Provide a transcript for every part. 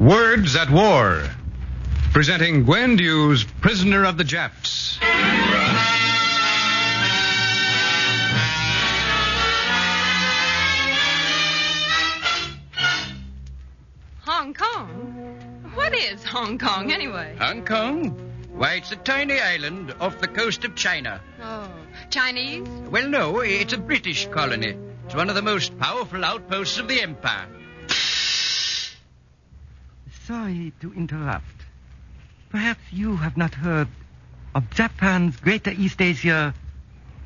Words at War, presenting Gwen Du's Prisoner of the Japs. Hong Kong? What is Hong Kong, anyway? Hong Kong? Why, it's a tiny island off the coast of China. Oh, Chinese? Well, no, it's a British colony. It's one of the most powerful outposts of the empire. Sorry to interrupt. Perhaps you have not heard of Japan's Greater East Asia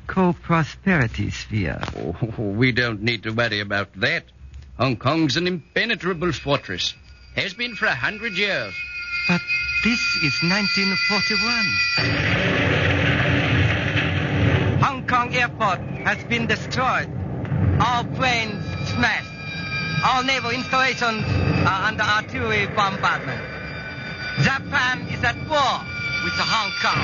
co-prosperity sphere. Oh, we don't need to worry about that. Hong Kong's an impenetrable fortress. Has been for 100 years. But this is 1941. Hong Kong airport has been destroyed. All planes smashed. All naval installations are under artillery bombardment. Japan is at war with Hong Kong.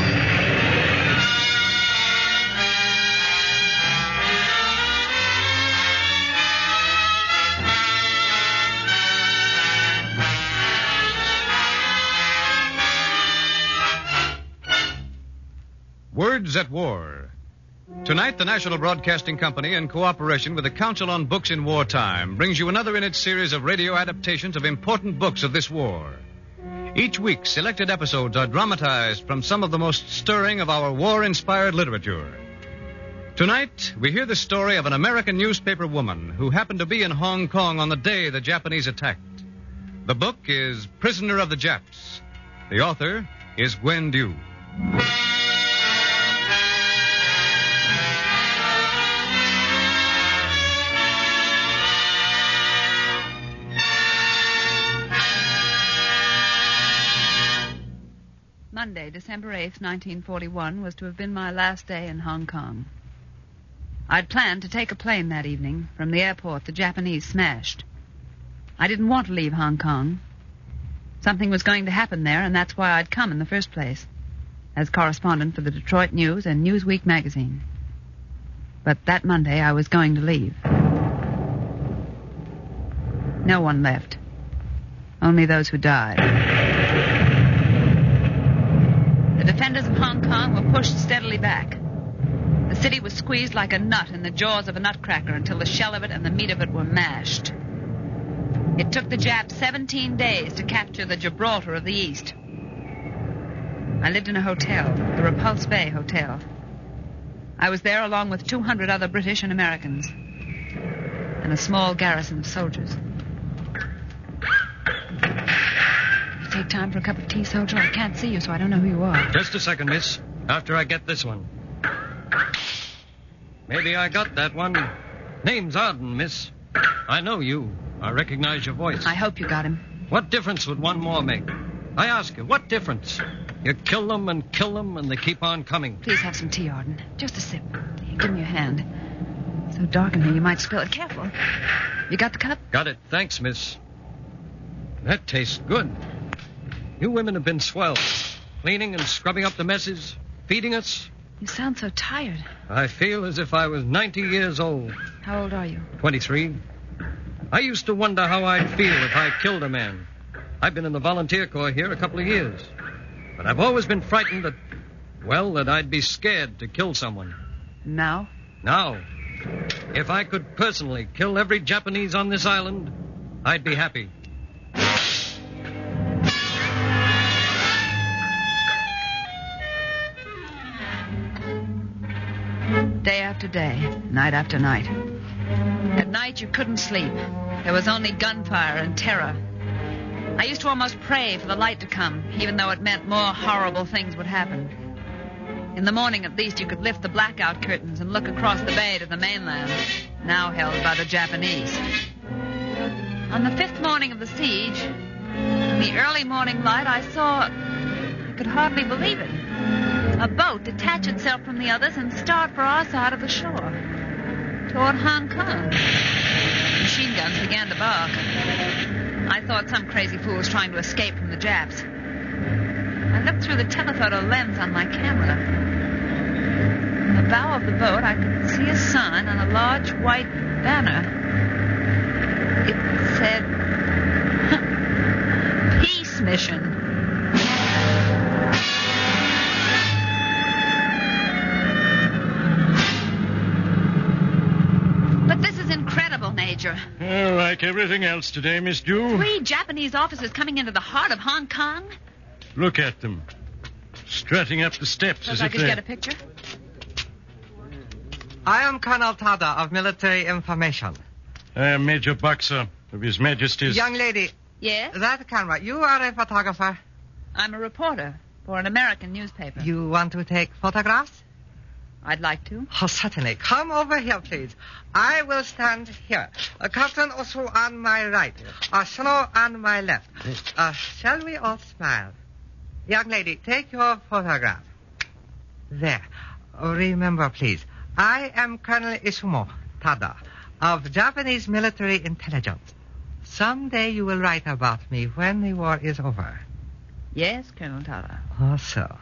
Words at War. Tonight, the National Broadcasting Company, in cooperation with the Council on Books in Wartime, brings you another in its series of radio adaptations of important books of this war. Each week, selected episodes are dramatized from some of the most stirring of our war-inspired literature. Tonight, we hear the story of an American newspaper woman who happened to be in Hong Kong on the day the Japanese attacked. The book is Prisoner of the Japs. The author is Gwen Du. Monday, December 8th, 1941, was to have been my last day in Hong Kong. I'd planned to take a plane that evening from the airport the Japanese smashed. I didn't want to leave Hong Kong. Something was going to happen there, and that's why I'd come in the first place, as correspondent for the Detroit News and Newsweek magazine. But that Monday, I was going to leave. No one left. Only those who died. The defenders of Hong Kong were pushed steadily back. The city was squeezed like a nut in the jaws of a nutcracker until the shell of it and the meat of it were mashed. It took the Japs 17 days to capture the Gibraltar of the East. I lived in a hotel, the Repulse Bay Hotel. I was there along with 200 other British and Americans, and a small garrison of soldiers. Take time for a cup of tea, soldier? I can't see you, so I don't know who you are. Just a second, miss. After I get this one. Maybe I got that one. Name's Arden, miss. I know you. I recognize your voice. I hope you got him. What difference would one more make? I ask you, what difference? You kill them, and they keep on coming. Please have some tea, Arden. Just a sip. Here, give me your hand. It's so dark in here, you might spill it. Careful. You got the cup? Got it. Thanks, miss. That tastes good. You women have been swell. Cleaning and scrubbing up the messes, feeding us. You sound so tired. I feel as if I was 90 years old. How old are you? 23. I used to wonder how I'd feel if I killed a man. I've been in the volunteer corps here a couple of years. But I've always been frightened that I'd be scared to kill someone. Now? Now, if I could personally kill every Japanese on this island, I'd be happy. Day after day, night after night. At night, you couldn't sleep. There was only gunfire and terror. I used to almost pray for the light to come, even though it meant more horrible things would happen. In the morning, at least, you could lift the blackout curtains and look across the bay to the mainland, now held by the Japanese. On the 5th morning of the siege, in the early morning light, I could hardly believe it. A boat detach itself from the others and start for our side of the shore, toward Hong Kong. Machine guns began to bark. I thought some crazy fool was trying to escape from the Japs. I looked through the telephoto lens on my camera. In the bow of the boat, I could see a sign on a large white banner. It said, is incredible, Major. Like everything else today, Miss Dew. 3 Japanese officers coming into the heart of Hong Kong? Look at them. Strutting up the steps As I could get a picture. I am Colonel Tada of Military Information. I am Major Boxer of His Majesty's... Young lady, Yes? that camera, you are a photographer. I'm a reporter for an American newspaper. You want to take photographs? I'd like to. Oh, certainly. Come over here, please. I will stand here. Captain Osu on my right. Snow on my left. Shall we all smile? Young lady, take your photograph. There. Remember, please, I am Colonel Isumo Tada of Japanese military intelligence. Someday you will write about me when the war is over. Yes, Colonel Tada. Oh, so.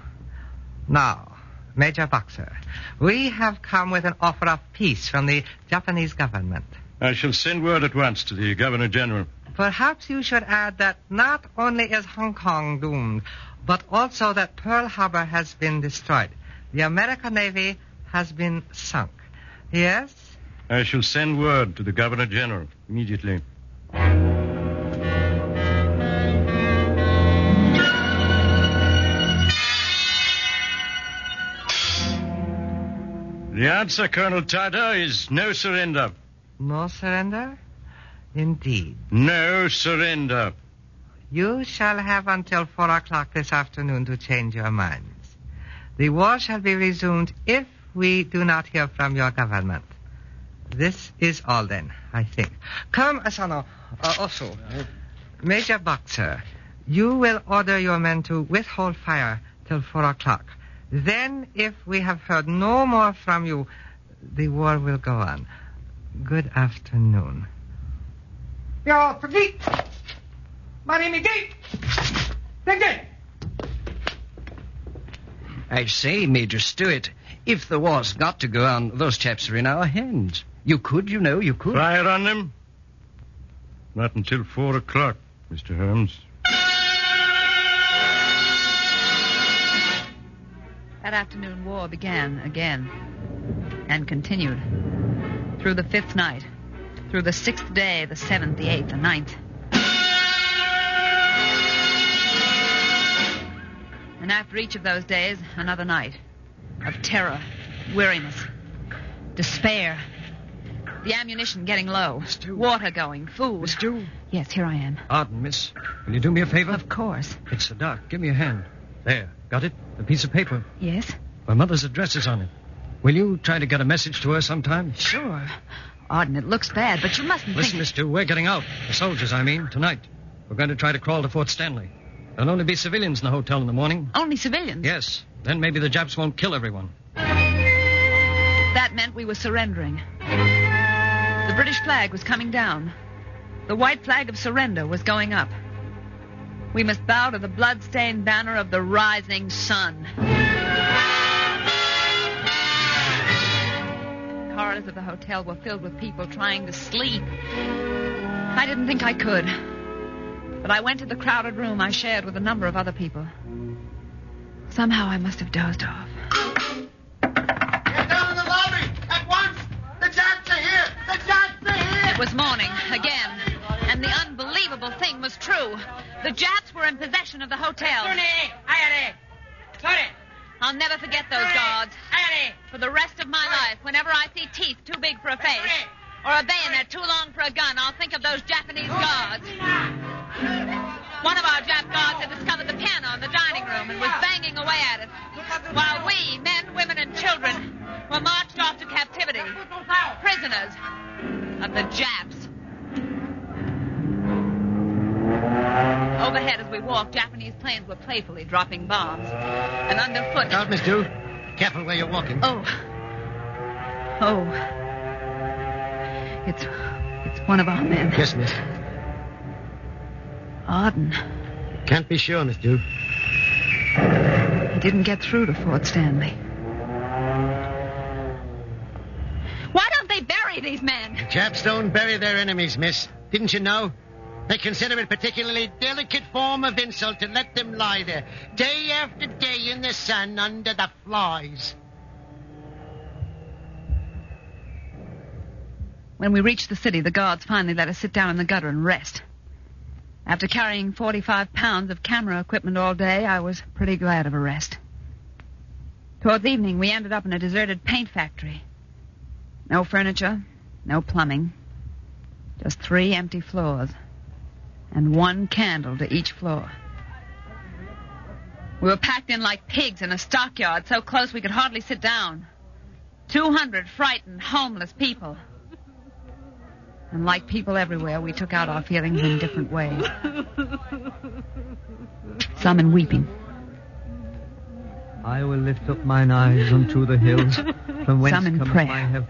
Now, Major Boxer, we have come with an offer of peace from the Japanese government. I shall send word at once to the Governor General. Perhaps you should add that not only is Hong Kong doomed, but also that Pearl Harbor has been destroyed. The American Navy has been sunk. Yes? I shall send word to the Governor General immediately. The answer, Colonel Tada, is no surrender. No surrender? Indeed. No surrender. You shall have until 4 o'clock this afternoon to change your minds. The war shall be resumed if we do not hear from your government. This is all then, I think. Come, Asano. Also, Major Boxer, you will order your men to withhold fire till 4 o'clock. Then, if we have heard no more from you, the war will go on. Good afternoon. Yo, forget. My name is Dave. Take. I say, Major Stewart, if the war's got to go on, those chaps are in our hands. You could. Fire on them? Not until 4 o'clock, Mr. Holmes. That afternoon war began again and continued through the 5th night, through the 6th day, the 7th, the 8th, the 9th. And after each of those days, another night of terror, weariness, despair, the ammunition getting low, water going, food. Miss Dew? Yes, here I am. Pardon, miss. Will you do me a favor? Of course. It's so dark. Give me a hand. There. Got it? A piece of paper. Yes? My mother's address is on it. Will you try to get a message to her sometime? Sure. Arden, it looks bad, but you mustn't Listen, think... Miss Dew, we're getting out. The soldiers, I mean, tonight. We're going to try to crawl to Fort Stanley. There'll only be civilians in the hotel in the morning. Only civilians? Yes. Then maybe the Japs won't kill everyone. That meant we were surrendering. The British flag was coming down. The white flag of surrender was going up. We must bow to the blood-stained banner of the rising sun. The corridors of the hotel were filled with people trying to sleep. I didn't think I could. But I went to the crowded room I shared with a number of other people. Somehow I must have dozed off. Get down in the lobby at once. The Japs are here. The Japs are here. It was morning, again. And the unbelievable thing was true. The Japs were in possession of the hotel. I'll never forget those guards. For the rest of my life, whenever I see teeth too big for a face, or a bayonet too long for a gun, I'll think of those Japanese guards. One of our Jap guards had discovered the piano in the dining room and was banging away at it, while we, men, women, and children, were marched off to captivity, prisoners of the Japs. Overhead, as we walked, Japanese planes were playfully dropping bombs. And underfoot... Out, Miss Dew. Careful where you're walking. Oh. It's one of our men. Yes, miss. Arden. Can't be sure, Miss Dew. He didn't get through to Fort Stanley. Why don't they bury these men? Japs don't bury their enemies, miss. Didn't you know? They consider it a particularly delicate form of insult to let them lie there, day after day in the sun under the flies. When we reached the city, the guards finally let us sit down in the gutter and rest. After carrying 45 pounds of camera equipment all day, I was pretty glad of a rest. Towards evening, we ended up in a deserted paint factory. No furniture, no plumbing. Just 3 empty floors. And 1 candle to each floor. We were packed in like pigs in a stockyard, so close we could hardly sit down. 200 frightened, homeless people. And like people everywhere, we took out our feelings in different ways. Some in weeping. I will lift up mine eyes unto the hills, from whence Some in cometh prayer. my help.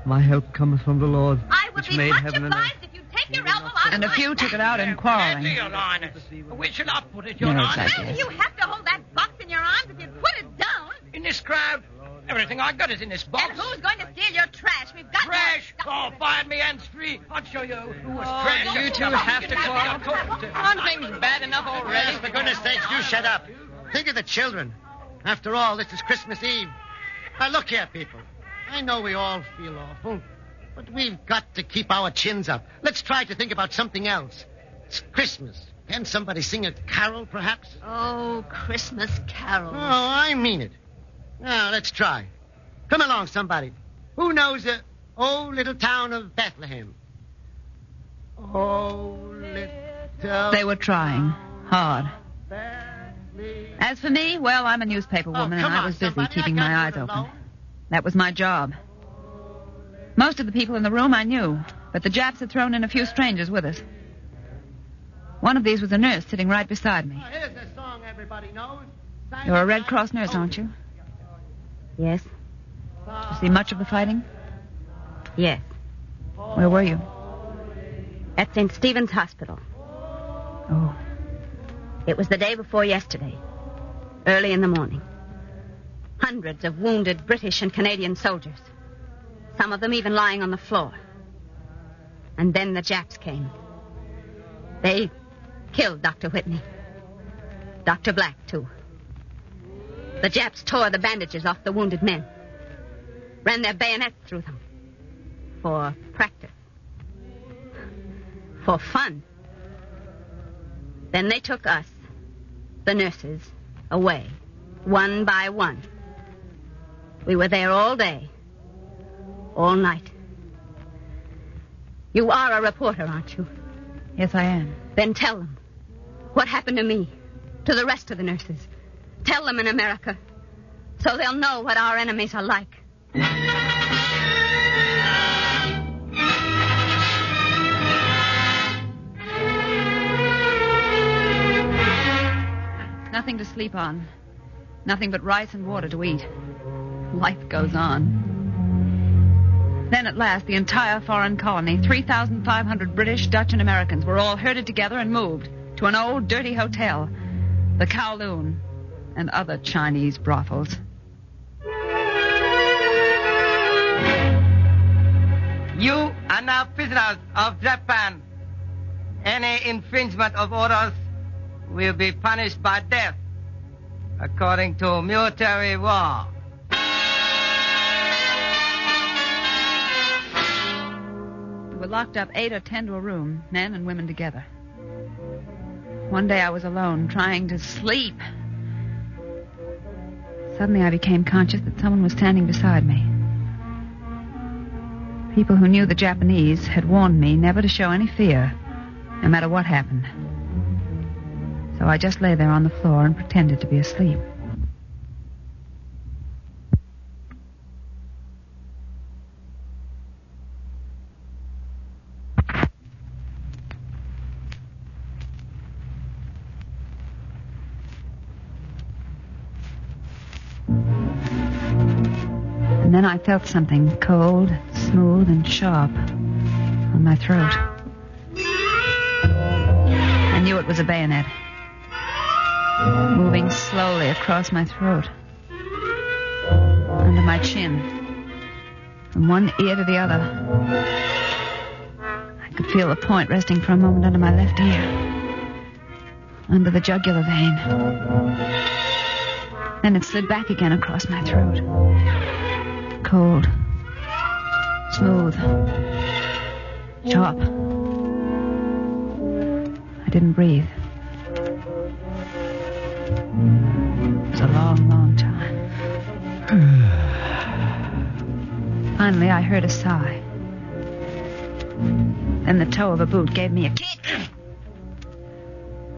My help cometh from the Lord, I would which be made much heaven and earth. obliged if you'd take your elbow out And of a few my took it out in quarreling. Your Highness. Where shall I put it, Your Nerves, Highness? I Well, guess. you have to hold that box in your arms if you put it down. In this crowd? Everything I got is in this box. And who's going to steal your trash? We've got Trash! no- Oh, fired me hands free. I'll show you who was Oh, trash. do you two have to quarrel? Aren't things bad enough already? Yes, for goodness sakes, you shut up. Think of the children. After all, this is Christmas Eve. Now, look here, people. I know we all feel awful, but we've got to keep our chins up. Let's try to think about something else. It's Christmas. Can somebody sing a carol, perhaps? Oh, Christmas carols. Oh, I mean it. Now, let's try. Come along, somebody. Who knows the old little town of Bethlehem? Oh, little... They were trying. Hard. As for me, well, I'm a newspaper woman, and come I on, was busy somebody. keeping I my can't eyes do it open. alone. That was my job. Most of the people in the room I knew, but the Japs had thrown in a few strangers with us. One of these was a nurse sitting right beside me. Oh, here's a song everybody knows. You're a Red Cross nurse, aren't you? Yes, You see much of the fighting? yes. Where were you? At St. Stephen's Hospital. Oh, It was the day before yesterday, early in the morning. Hundreds of wounded British and Canadian soldiers. Some of them even lying on the floor. And then the Japs came. They killed Dr. Whitney. Dr. Black, too. The Japs tore the bandages off the wounded men. Ran their bayonets through them. For practice. For fun. Then they took us, the nurses, away, one by one. We were there all day, all night. You are a reporter, aren't you? yes, I am. Then tell them what happened to me, to the rest of the nurses. Tell them in America, so they'll know what our enemies are like. Nothing to sleep on. Nothing but rice and water to eat. Life goes on. Then at last, the entire foreign colony, 3,500 British, Dutch, and Americans, were all herded together and moved to an old, dirty hotel, the Kowloon, and other Chinese brothels. You are now prisoners of Japan. Any infringement of orders will be punished by death, according to military law. We were locked up 8 or 10 to a room, men and women together. One day I was alone, trying to sleep. Suddenly I became conscious that someone was standing beside me. People who knew the Japanese had warned me never to show any fear, no matter what happened. So I just lay there on the floor and pretended to be asleep. And then I felt something cold, smooth, and sharp on my throat. I knew it was a bayonet, moving slowly across my throat, under my chin, from one ear to the other. I could feel the point resting for a moment under my left ear, under the jugular vein. Then it slid back again across my throat. Cold, smooth, Stop. I didn't breathe. It was a long, long time. Finally, I heard a sigh. Then the toe of a boot gave me a kick.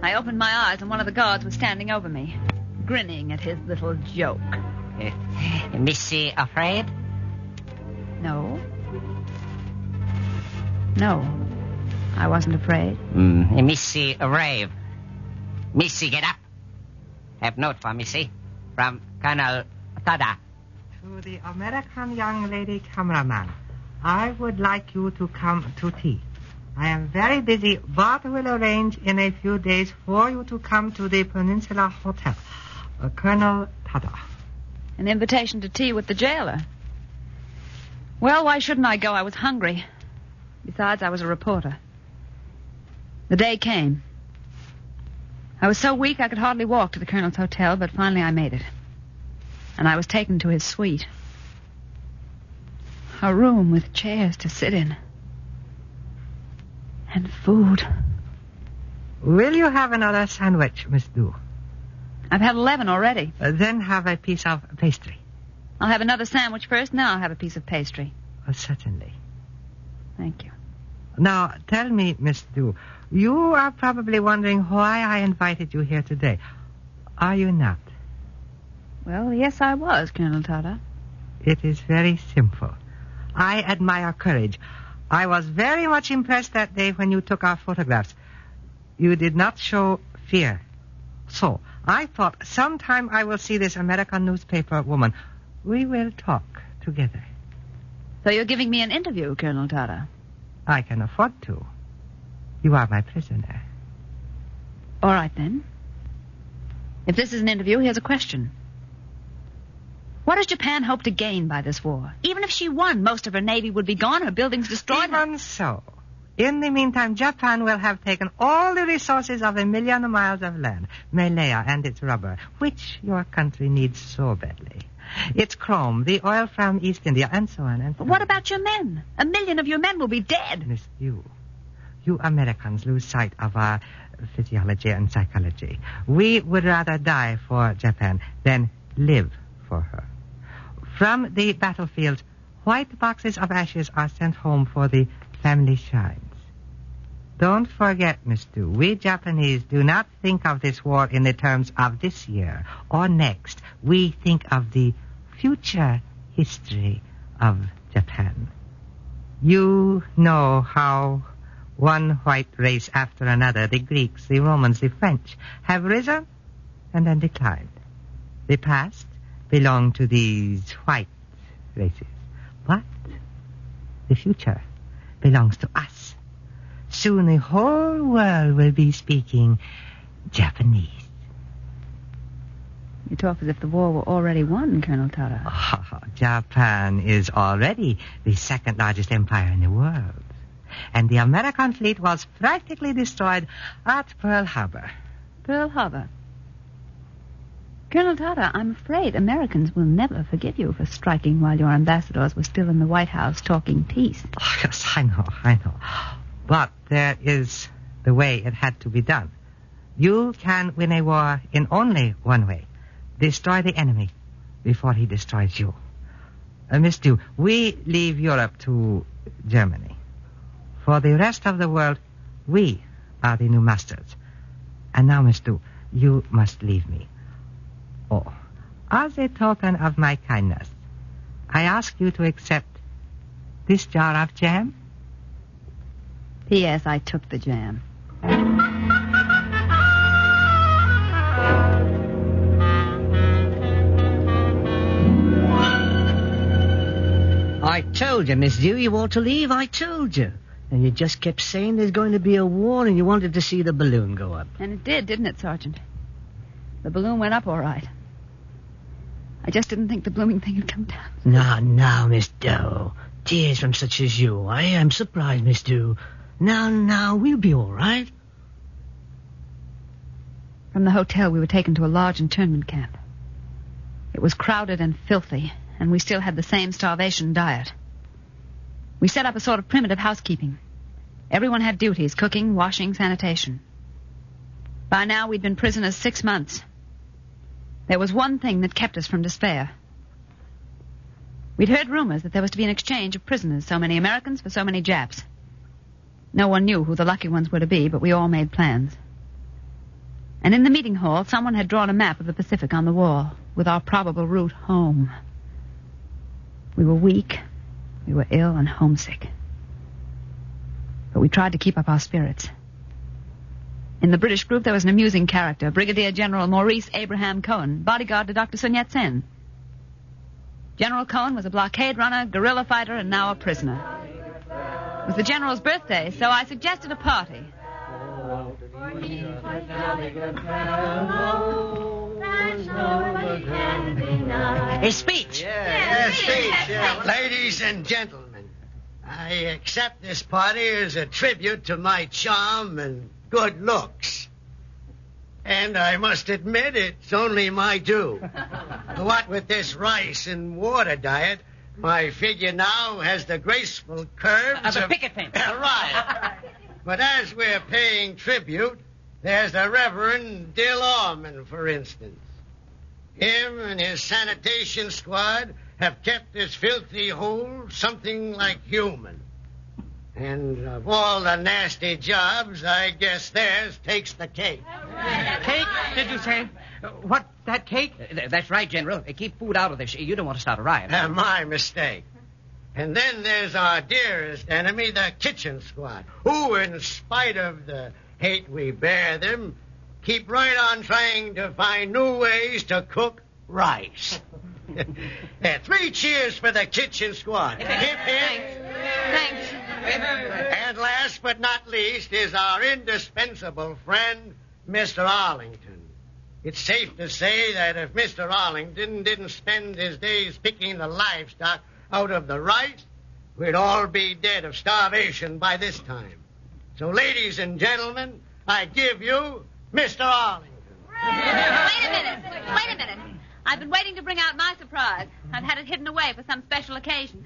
I opened my eyes, and one of the guards was standing over me, grinning at his little joke. Missy afraid? No. No, I wasn't afraid. Missy rave. Missy, get up. Have note for Missy from Colonel Tada. To the American young lady cameraman, I would like you to come to tea. I am very busy, but will arrange in a few days for you to come to the Peninsula Hotel. Colonel Tada. An invitation to tea with the jailer. Well, why shouldn't I go? I was hungry. Besides, I was a reporter. The day came. I was so weak I could hardly walk to the Colonel's hotel, but finally I made it. And I was taken to his suite. A room with chairs to sit in. And food. Will you have another sandwich, Miss Du? I've had 11 already. Then have a piece of pastry. I'll have another sandwich first, now I'll have a piece of pastry. Certainly. Thank you. Now, tell me, Miss Du, you are probably wondering why I invited you here today. Are you not? Well, yes, I was, Colonel Tada. It is very simple. I admire courage. I was very much impressed that day when you took our photographs. You did not show fear. So, I thought sometime I will see this American newspaper woman. We will talk together. So you're giving me an interview, Colonel Tada? I can afford to. You are my prisoner. All right, then. If this is an interview, here's a question. What does Japan hope to gain by this war? Even if she won, most of her navy would be gone, her buildings destroyed. Even so. In the meantime, Japan will have taken all the resources of 1 million miles of land, Malaya and its rubber, which your country needs so badly. Its chrome, the oil from East India, and so on and so on. But what about your men? 1 million of your men will be dead. Miss, you Americans lose sight of our physiology and psychology. We would rather die for Japan than live for her. From the battlefield, white boxes of ashes are sent home for the family shrines. Don't forget, Miss Du, we Japanese do not think of this war in the terms of this year or next. We think of the future history of Japan. You know how one white race after another, the Greeks, the Romans, the French, have risen and then declined. The past belonged to these white races. But the future belongs to us. Soon the whole world will be speaking Japanese. You talk as if the war were already won, Colonel Tada. Japan is already the second largest empire in the world. And the American fleet was practically destroyed at Pearl Harbor. Pearl Harbor? Colonel Tada, I'm afraid Americans will never forgive you for striking while your ambassadors were still in the White House talking peace. Oh, yes, I know. But there is the way it had to be done. You can win a war in only one way. Destroy the enemy before he destroys you. Miss Du, we leave Europe to Germany. For the rest of the world, we are the new masters. And now, Miss Du, you must leave me. Oh, as a token of my kindness, I ask you to accept this jar of jam. P.S. I took the jam. I told you, Miss Du, you ought to leave. I told you. And you just kept saying there's going to be a war and you wanted to see the balloon go up. And it did, didn't it, Sergeant? The balloon went up all right. I just didn't think the blooming thing had come down. Now, Miss Du. Tears from such as you. I am surprised, Miss Du. Now, we'll be all right. From the hotel, we were taken to a large internment camp. It was crowded and filthy, and we still had the same starvation diet. We set up a sort of primitive housekeeping. Everyone had duties, cooking, washing, sanitation. By now, we'd been prisoners 6 months. There was one thing that kept us from despair. We'd heard rumors that there was to be an exchange of prisoners, so many Americans for so many Japs. No one knew who the lucky ones were to be, but we all made plans. And in the meeting hall, someone had drawn a map of the Pacific on the wall, with our probable route home. We were weak, we were ill and homesick. But we tried to keep up our spirits. In the British group, there was an amusing character, Brigadier General Maurice Abraham Cohen, bodyguard to Dr. Sun Yat-sen. General Cohen was a blockade runner, guerrilla fighter, and now a prisoner. It was the general's birthday, so I suggested a party. A speech. Yeah, speech. Yeah. Ladies and gentlemen, I accept this party as a tribute to my charm and good looks. And I must admit, it's only my due. What with this rice and water diet, my figure now has the graceful curves of a picket fence. Right. But as we're paying tribute, there's the Reverend Dill Orman, for instance. Him and his sanitation squad have kept this filthy hole something like human. And of all the nasty jobs, I guess theirs takes the cake. Cake, did you say? What, that cake? That's right, General. Keep food out of this. You don't want to start a riot. My mistake. And then there's our dearest enemy, the kitchen squad, who, in spite of the hate we bear them, keep right on trying to find new ways to cook rice. 3 cheers for the kitchen squad. Hip, hip. Thanks. And last but not least is our indispensable friend, Mr. Arlington. It's safe to say that if Mr. Arlington didn't spend his days picking the livestock out of the rice, we'd all be dead of starvation by this time. So, ladies and gentlemen, I give you Mr. Arlington. Wait a minute. I've been waiting to bring out my surprise. I've had it hidden away for some special occasion.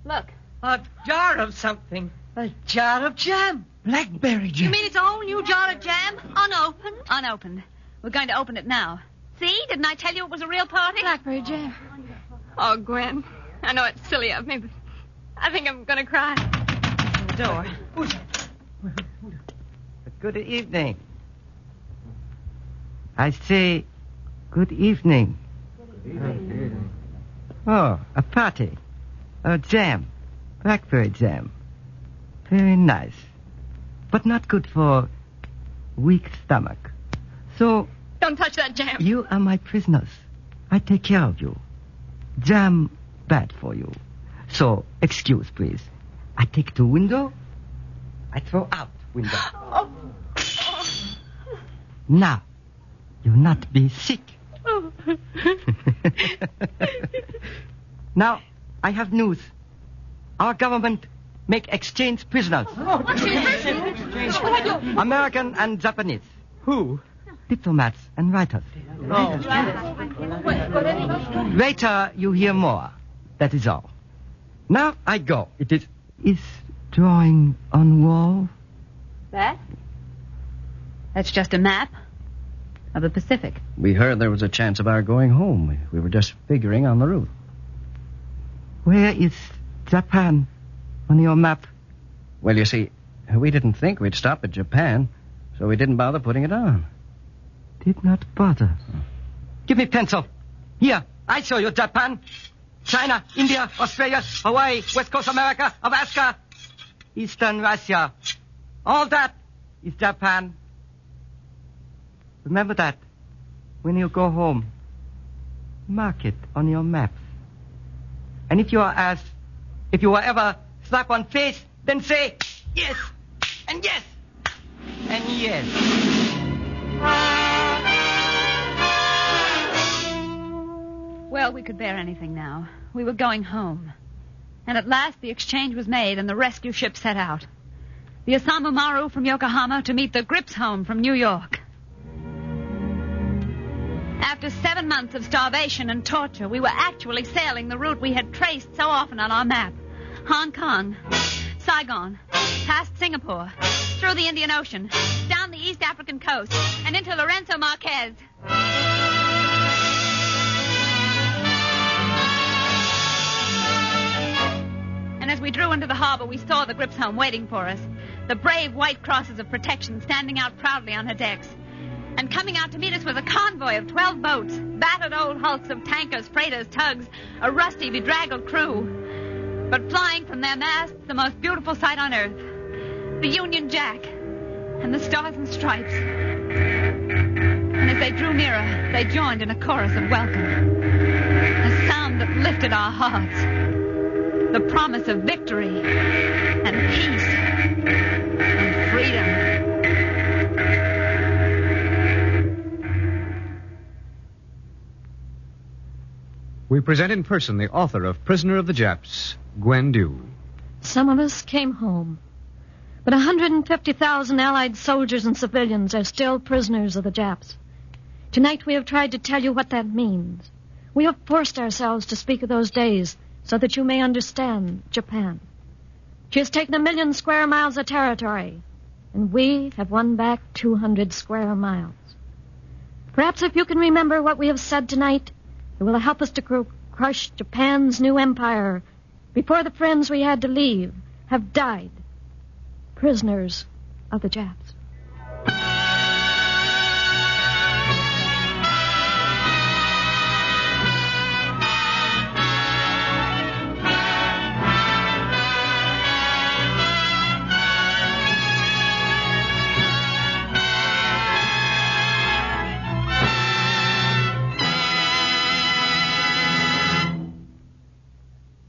Look. A jar of something. A jar of jam. Blackberry jam. You mean it's a whole new jar of jam? Unopened? Unopened. We're going to open it now. See? Didn't I tell you it was a real party? Blackberry jam. Oh, Gwen. I know it's silly of me, but I think I'm going to cry. The door. Good evening. I say good evening. Oh, a party. A jam. Blackberry jam. Very nice. But not good for weak stomach. So... Don't touch that jam. You are my prisoners. I take care of you. Jam bad for you. So, excuse, please. I take to window. I throw out window. Oh. Now, you not be sick. Oh. Now, I have news. Our government make exchange prisoners. American and Japanese. Who? Diplomats and writers. Later, you hear more. That is all. Now I go. It is drawing on wall. That's just a map of the Pacific. We heard there was a chance of our going home. We were just figuring on the route. Where is Japan on your map? Well, you see, we didn't think we'd stop at Japan, so we didn't bother putting it on. Did not bother. Give me pencil. Here, I show you Japan. China, India, Australia, Hawaii, West Coast America, Alaska, Eastern Russia. All that is Japan. Remember that when you go home. Mark it on your maps. And if you are ever slap on face, then say yes, and yes, and yes. Well, we could bear anything now. We were going home. And at last the exchange was made and the rescue ship set out. The Osamu Maru from Yokohama to meet the Grips home from New York. After 7 months of starvation and torture, we were actually sailing the route we had traced so often on our map. Hong Kong, Saigon, past Singapore. Singapore, through the Indian Ocean, down the East African coast, and into Lorenzo Marquez. And as we drew into the harbor, we saw the Gripsholm waiting for us, the brave white crosses of protection standing out proudly on her decks. And coming out to meet us was a convoy of 12 boats, battered old hulks of tankers, freighters, tugs, a rusty, bedraggled crew. But flying from their masts, the most beautiful sight on earth, the Union Jack and the Stars and Stripes. And as they drew nearer, they joined in a chorus of welcome, a sound that lifted our hearts, the promise of victory and peace and freedom. We present in person the author of Prisoner of the Japs, Gwen Dew. Some of us came home, but 150,000 Allied soldiers and civilians are still prisoners of the Japs. Tonight we have tried to tell you what that means. We have forced ourselves to speak of those days so that you may understand Japan. She has taken 1 million square miles of territory, and we have won back 200 square miles. Perhaps if you can remember what we have said tonight, it will help us to crush Japan's new empire before the friends we had to leave have died, prisoners of the Japs.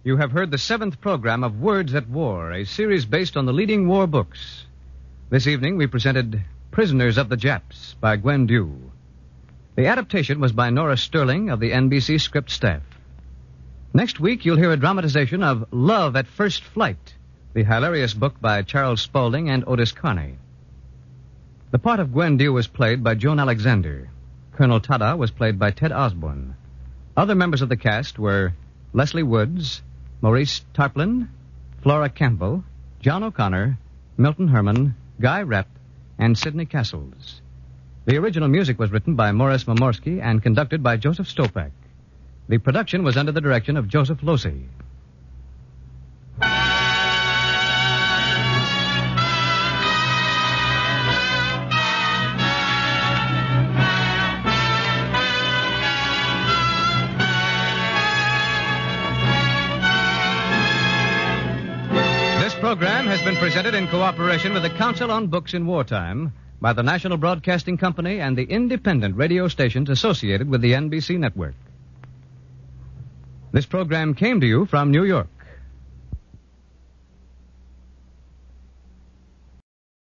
You have heard the 7th program of Words at War, a series based on the leading war books. This evening we presented Prisoners of the Japs by Gwen Dew. The adaptation was by Nora Sterling of the NBC script staff. Next week you'll hear a dramatization of Love at First Flight, the hilarious book by Charles Spaulding and Otis Carney. The part of Gwen Dew was played by Joan Alexander. Colonel Tada was played by Ted Osborne. Other members of the cast were Leslie Woods, Maurice Tarplin, Flora Campbell, John O'Connor, Milton Herman, Guy Rep, and Sidney Castles. The original music was written by Morris Momorsky and conducted by Joseph Stopak. The production was under the direction of Joseph Losey. The program has been presented in cooperation with the Council on Books in Wartime by the National Broadcasting Company and the independent radio stations associated with the NBC network. This program came to you from New York.